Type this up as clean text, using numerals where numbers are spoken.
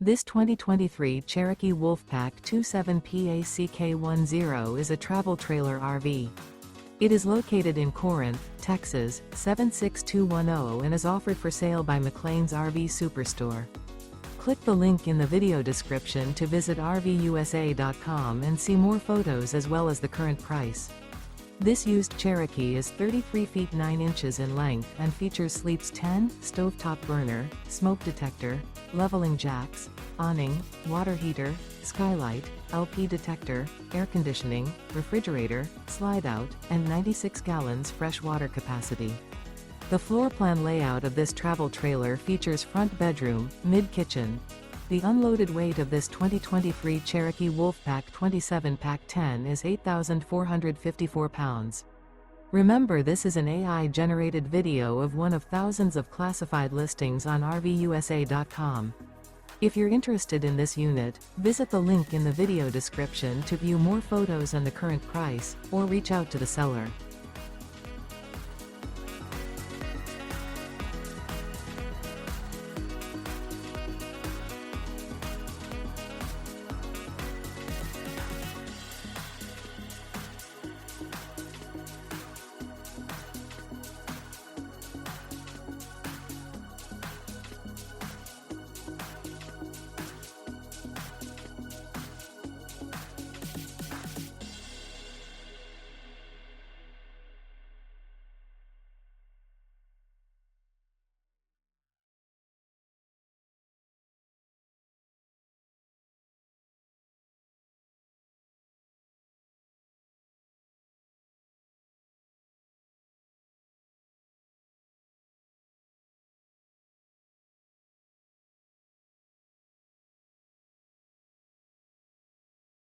This 2023 Cherokee WOLFPACK 27PACK10 is a travel trailer RV. It is located in Corinth, Texas, 76210 and is offered for sale by McClain's RV Superstore. Click the link in the video description to visit RVUSA.com and see more photos as well as the current price. This used Cherokee is 33 feet 9 inches in length and features sleeps 10, stovetop burner, smoke detector, leveling jacks, awning, water heater, skylight, LP detector, air conditioning, refrigerator, slide-out, and 96 gallons fresh water capacity. The floor plan layout of this travel trailer features front bedroom, mid-kitchen. The unloaded weight of this 2023 Cherokee WOLFPACK 27PACK10 is 8,454 pounds. Remember, this is an AI-generated video of one of thousands of classified listings on RVUSA.com. If you're interested in this unit, visit the link in the video description to view more photos and the current price, or reach out to the seller.